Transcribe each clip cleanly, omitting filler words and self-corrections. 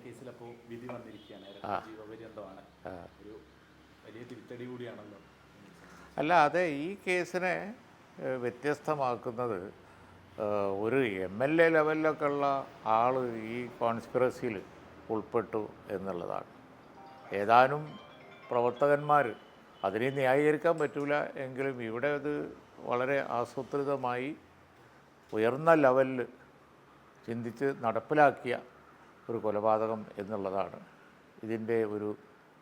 കേസിലപ്പോൾ വിധി വന്നിരിക്കുകയാണ്. ജീവപര്യന്തമാണ്. ഒരു വലിയ തിരിച്ചടി കൂടിയാണല്ലോ. അല്ല, അതെ, ഈ കേസിനെ വ്യത്യസ്തമാക്കുന്നത് ഒരു MLA ലെവലിലൊക്കെ ഉള്ള ആൾ ഈ കോൺസ്പിറസിയിൽ ഉൾപ്പെട്ടു എന്നുള്ളതാണ്. ഏതാനും പ്രവർത്തകന്മാർ, അതിനെ ന്യായീകരിക്കാൻ പറ്റില്ല എങ്കിലും ഇവിടെ അത് വളരെ ആസൂത്രിതമായി ഉയർന്ന ലെവലിൽ ചിന്തിച്ച് നടപ്പിലാക്കിയ ഒരു കൊലപാതകം എന്നുള്ളതാണ് ഇതിൻ്റെ ഒരു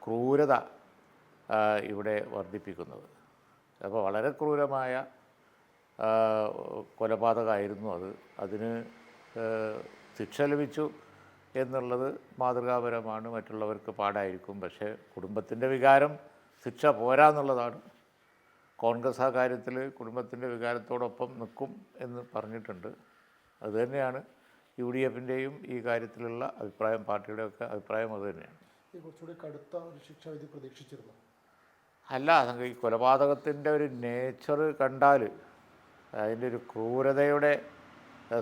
ക്രൂരത ഇവിടെ വർദ്ധിപ്പിക്കുന്നത്. അപ്പോൾ വളരെ ക്രൂരമായ കൊലപാതകമായിരുന്നു അത്. അതിന് ശിക്ഷ ലഭിച്ചു എന്നുള്ളത് മാതൃകാപരമാണ്, മറ്റുള്ളവർക്ക് പാടായിരിക്കും. പക്ഷേ കുടുംബത്തിൻ്റെ വികാരം ശിക്ഷ പോരാ എന്നുള്ളതാണ്. കോൺഗ്രസ് ആ കാര്യത്തിൽ കുടുംബത്തിൻ്റെ വികാരത്തോടൊപ്പം നിൽക്കും എന്ന് പറഞ്ഞിട്ടുണ്ട്. അതുതന്നെയാണ് UDFൻ്റെയും ഈ കാര്യത്തിലുള്ള അഭിപ്രായം, പാർട്ടിയുടെയൊക്കെ അഭിപ്രായം അതുതന്നെയാണ്. കുറച്ചുകൂടി കടുത്ത ഒരു ശിക്ഷാവിധി പ്രതീക്ഷിച്ചിരുന്നു. അല്ല, ഈ കൊലപാതകത്തിൻ്റെ ഒരു നേച്ചർ കണ്ടാൽ, അതിൻ്റെ ഒരു ക്രൂരതയുടെ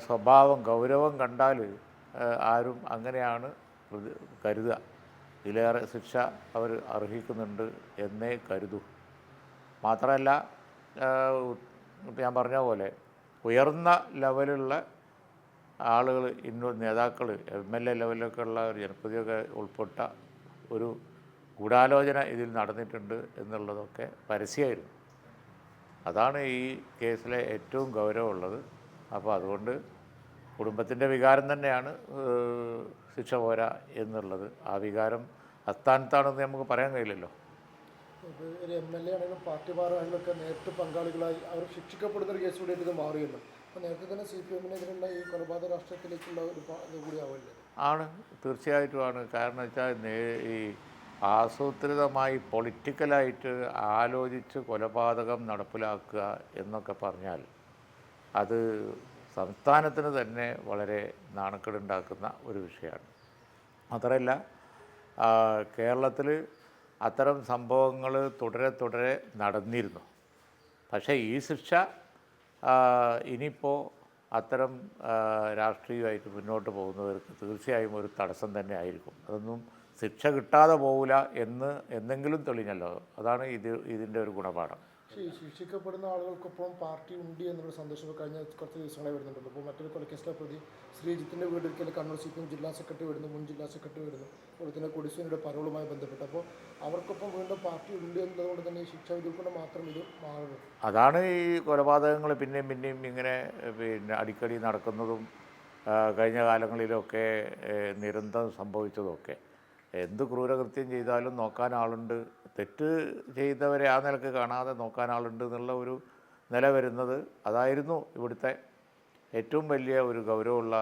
സ്വഭാവം, ഗൗരവം കണ്ടാൽ ആരും അങ്ങനെയാണ് കരുതുക. ഇതിലേറെ ശിക്ഷ അവർ അർഹിക്കുന്നുണ്ട് എന്നേ കരുതൂ. മാത്രമല്ല, ഞാൻ പറഞ്ഞ പോലെ ഉയർന്ന ലെവലുള്ള ആളുകൾ, നേതാക്കൾ, MLA ലെവലിലൊക്കെ ഉള്ള ഒരു ജനപ്രതിയൊക്കെ ഉൾപ്പെട്ട ഒരു ഗൂഢാലോചന ഇതിൽ നടന്നിട്ടുണ്ട് എന്നുള്ളതൊക്കെ പരസ്യമായിരുന്നു. അതാണ് ഈ കേസിലെ ഏറ്റവും ഗൗരവമുള്ളത്. അപ്പോൾ അതുകൊണ്ട് കുടുംബത്തിൻ്റെ വികാരം തന്നെയാണ് ശിക്ഷ പോരാ എന്നുള്ളത്. ആ വികാരം അസ്ഥാനത്താണെന്ന് നമുക്ക് പറയാൻ കഴിയില്ലല്ലോ. ഒരു MLA ആണെങ്കിലും പാർട്ടി ഭാരവാഹികളൊക്കെ നേരിട്ട് പങ്കാളികളായി അവർ ശിക്ഷിക്കപ്പെടുന്നൊരു കേസ് കൂടി ഇത് മാറിയല്ലോ. അപ്പോൾ നേരത്തെ തന്നെ CPMനെതിരെയുള്ള ഈ കൊലപാതക രാഷ്ട്രീയത്തിലേക്കുള്ള ഒരു ഇത് കൂടി ആവില്ലേ? ആണ്, തീർച്ചയായിട്ടുമാണ്. കാരണം വെച്ചാൽ ഈ ആസൂത്രിതമായി പൊളിറ്റിക്കലായിട്ട് ആലോചിച്ച് കൊലപാതകം നടപ്പിലാക്കുക എന്നൊക്കെ പറഞ്ഞാൽ അത് സംസ്ഥാനത്തിന് തന്നെ വളരെ നാണക്കേടുണ്ടാക്കുന്ന ഒരു വിഷയമാണ്. മാത്രമല്ല, കേരളത്തിൽ അത്തരം സംഭവങ്ങൾ തുടരെ നടന്നിരുന്നു. പക്ഷേ ഈ ശിക്ഷ ഇനിയിപ്പോൾ അത്തരം രാഷ്ട്രീയമായിട്ട് മുന്നോട്ട് പോകുന്നവർക്ക് തീർച്ചയായും ഒരു തടസ്സം തന്നെ ആയിരിക്കും. അതൊന്നും ശിക്ഷ കിട്ടാതെ പോകില്ല എന്ന് എന്തെങ്കിലും തെളിഞ്ഞല്ലോ. അതാണ് ഇതിൻ്റെ ഒരു ഗുണപാഠം. ശിക്ഷിക്കപ്പെടുന്ന ആളുകൾക്കൊപ്പം പാർട്ടി ഉണ്ട് എന്നുള്ള സന്ദേശം കഴിഞ്ഞ കുറച്ച് ദിവസങ്ങളായി വരുന്നുണ്ടല്ലോ. അപ്പോൾ മറ്റൊരു കൊലക്കേസിലെ പ്രതി ശ്രീജിത്തിൻ്റെ വീട്ടിൽ കണ്ണൂർ CPM ജില്ലാ സെക്രട്ടറി വരുന്നു, മുൻ ജില്ലാ സെക്രട്ടറി വരുന്നു. അതുപോലെ തന്നെ കൊടിസുനിയുടെ പരോളുമായി ബന്ധപ്പെട്ട് അപ്പോൾ അവർക്കൊപ്പം വീണ്ടും പാർട്ടി ഉണ്ട് എന്നതുകൊണ്ട് തന്നെ ഈ ശിക്ഷാവിധി കൊണ്ട് മാത്രം ഇത് മാറുന്നു. അതാണ് ഈ കൊലപാതകങ്ങൾ പിന്നെയും ഇങ്ങനെ അടിക്കടി നടക്കുന്നതും കഴിഞ്ഞ കാലങ്ങളിലൊക്കെ നിരന്തരം സംഭവിച്ചതൊക്കെ. എന്ത് ക്രൂരകൃത്യം ചെയ്താലും നോക്കാൻ ആളുണ്ട്, തെറ്റ് ചെയ്തവരെ ആ നിലക്ക് കാണാതെ നോക്കാൻ ആളുണ്ട് എന്നുള്ള ഒരു നില വരുന്നത് അതായിരുന്നു ഇവിടുത്തെ ഏറ്റവും വലിയ ഒരു ഗൗരവമുള്ള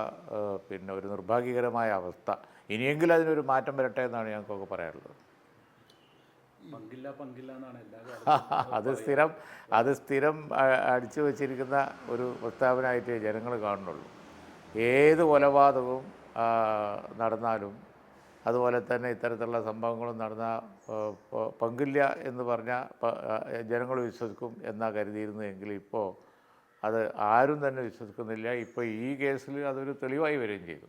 ഒരു നിർഭാഗ്യകരമായ അവസ്ഥ. ഇനിയെങ്കിലും അതിനൊരു മാറ്റം വരട്ടെ എന്നാണ് ഞങ്ങൾക്കൊക്കെ പറയാനുള്ളത്. അത് സ്ഥിരം അടിച്ചു വച്ചിരിക്കുന്ന ഒരു പ്രസ്താവനയായിട്ട് ജനങ്ങൾ കാണുന്നുള്ളൂ. ഏത് കൊലപാതകവും നടന്നാലും അതുപോലെ തന്നെ ഇത്തരത്തിലുള്ള സംഭവങ്ങളും നടന്നാൽ പങ്കില്ല എന്ന് പറഞ്ഞാൽ ജനങ്ങൾ വിശ്വസിക്കും എന്നാണ് കരുതിയിരുന്നതെങ്കിൽ ഇപ്പോൾ അത് ആരും തന്നെ വിശ്വസിക്കുന്നില്ല. ഇപ്പോൾ ഈ കേസിൽ അതൊരു തെളിവായി വരികയും ചെയ്തു.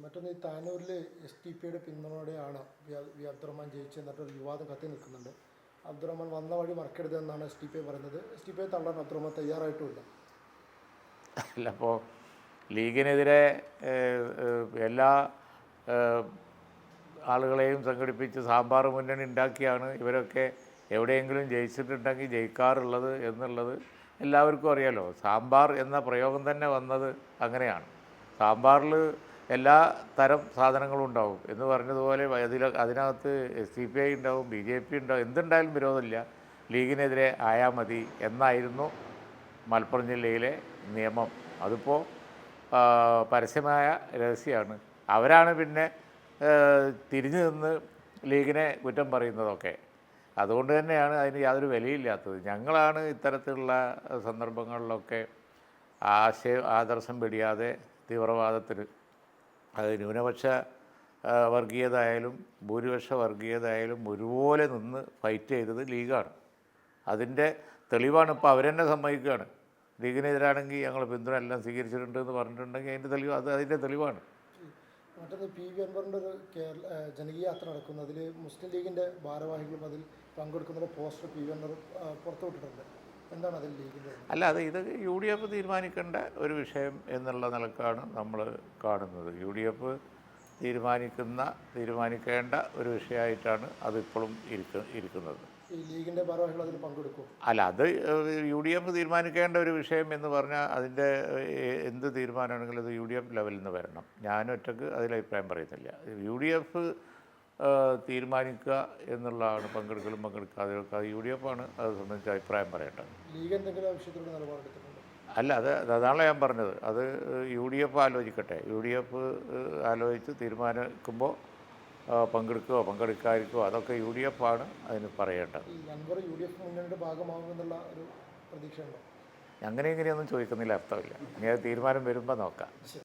മറ്റൊന്ന്, ഈ താനൂരിൽ STPയുടെ പിന്തുണയോടെയാണ് അബ്ദുറഹ്മാൻ ജയിച്ചെന്നിട്ടൊരു വിവാദം കത്തി നിൽക്കുന്നുണ്ട്. അബ്ദുറഹ്മാൻ വന്ന വഴി മറക്കരുതെന്നാണ് STPI പറയുന്നത്. STPI തള്ളാൻ അബ്ദുറഹ്മാൻ തയ്യാറായിട്ടുമില്ല. അല്ല, അപ്പോൾ ലീഗിനെതിരെ എല്ലാ ആളുകളെയും സംഘടിപ്പിച്ച് സാമ്പാർ മുന്നണി ഉണ്ടാക്കിയാണ് ഇവരൊക്കെ എവിടെയെങ്കിലും ജയിച്ചിട്ടുണ്ടെങ്കിൽ ജയിക്കാറുള്ളത് എന്നുള്ളത് എല്ലാവർക്കും അറിയാലോ. സാമ്പാർ എന്ന പ്രയോഗം തന്നെ വന്നത് അങ്ങനെയാണ്. സാമ്പാറിൽ എല്ലാ തരം സാധനങ്ങളും ഉണ്ടാവും എന്ന് പറഞ്ഞതുപോലെ അതിനകത്ത് SDPI ഉണ്ടാവും, BJP ഉണ്ടാവും, എന്തുണ്ടായാലും വിരോധമില്ല, ലീഗിനെതിരെ ആയാൽ മതി എന്നായിരുന്നു മലപ്പുറം ജില്ലയിലെ നിയമം. അതിപ്പോൾ പരസ്യമായ രഹസ്യമാണ്. അവരാണ് പിന്നെ തിരിഞ്ഞു നിന്ന് ലീഗിനെ കുറ്റം പറയുന്നതൊക്കെ. അതുകൊണ്ട് തന്നെയാണ് അതിന് യാതൊരു വിലയില്ലാത്തത്. ഞങ്ങളാണ് ഇത്തരത്തിലുള്ള സന്ദർഭങ്ങളിലൊക്കെ ആദർശം വെടിയാതെ തീവ്രവാദത്തിൽ, അത് ന്യൂനപക്ഷ വർഗീയത ആയാലും ഭൂരിപക്ഷ വർഗീയത ആയാലും ഒരുപോലെ നിന്ന് ഫൈറ്റ് ചെയ്തത് ലീഗാണ്. അതിൻ്റെ തെളിവാണ് ഇപ്പോൾ അവരെന്നെ സമ്മതിക്കുകയാണ്. ലീഗിനെതിരാണെങ്കിൽ ഞങ്ങൾ പിന്തുണ എല്ലാം സ്വീകരിച്ചിട്ടുണ്ട് എന്ന് പറഞ്ഞിട്ടുണ്ടെങ്കിൽ അതിൻ്റെ തെളിവാണ്. മറ്റൊന്ന് PV അൻവറിൻ്റെ ഒരു ജനകീയ യാത്ര നടക്കുന്നു. അതിൽ മുസ്ലിം ലീഗിൻ്റെ ഭാരവാഹികളും അതിൽ പങ്കെടുക്കുന്ന പോസ്റ്റർ PV അൻവർ പുറത്തുവിട്ടിട്ടുണ്ട്. എന്താണ് അതിൽ ലീഗിൻ്റെ? അല്ല, ഇത് UDF തീരുമാനിക്കേണ്ട ഒരു വിഷയം എന്നുള്ള നിലക്കാണ് നമ്മൾ കാണുന്നത്. UDF തീരുമാനിക്കേണ്ട ഒരു വിഷയമായിട്ടാണ് അതിപ്പോഴും ഇരിക്കുന്നത്. ഈ ലീഗിൻ്റെ ഭാരവാഹികൾ അതിൽ പങ്കെടുക്കും? അല്ല, അത് UDF തീരുമാനിക്കേണ്ട ഒരു വിഷയം എന്ന് പറഞ്ഞാൽ അതിൻ്റെ എന്ത് തീരുമാനമാണെങ്കിലും അത് UDF ലെവലിൽ നിന്ന് വരണം. ഞാൻ ഒറ്റക്ക് അതിൽ അഭിപ്രായം പറയുന്നില്ല. UDF തീരുമാനിക്കുക എന്നുള്ളതാണ്. പങ്കെടുക്കാതെയൊക്കെ അത് UDF ആണ് അത് സംബന്ധിച്ച് അഭിപ്രായം പറയേണ്ടത്. ലീഗ് എന്തെങ്കിലും വിഷയത്തിലൂടെ നിലപാടെടുത്തിട്ടുണ്ട്? അല്ല, അതാണ് ഞാൻ പറഞ്ഞത്. അത് UDF ആലോചിക്കട്ടെ. UDF ആലോചിച്ച് തീരുമാനിക്കുമ്പോൾ പങ്കെടുക്കാതിരിക്കുമോ അതൊക്കെ UDF ആണ് അതിന് പറയേണ്ടത്. ഈ അൻവർ UDF മുന്നണിയുടെ ഭാഗമാകുമെന്നുള്ള ഒരു പ്രതീക്ഷയുണ്ടോ? അങ്ങനെ ഇങ്ങനെയൊന്നും ചോദിക്കുന്നില്ല, അർത്ഥമില്ല. ഇനി അത് തീരുമാനം വരുമ്പോൾ നോക്കാം.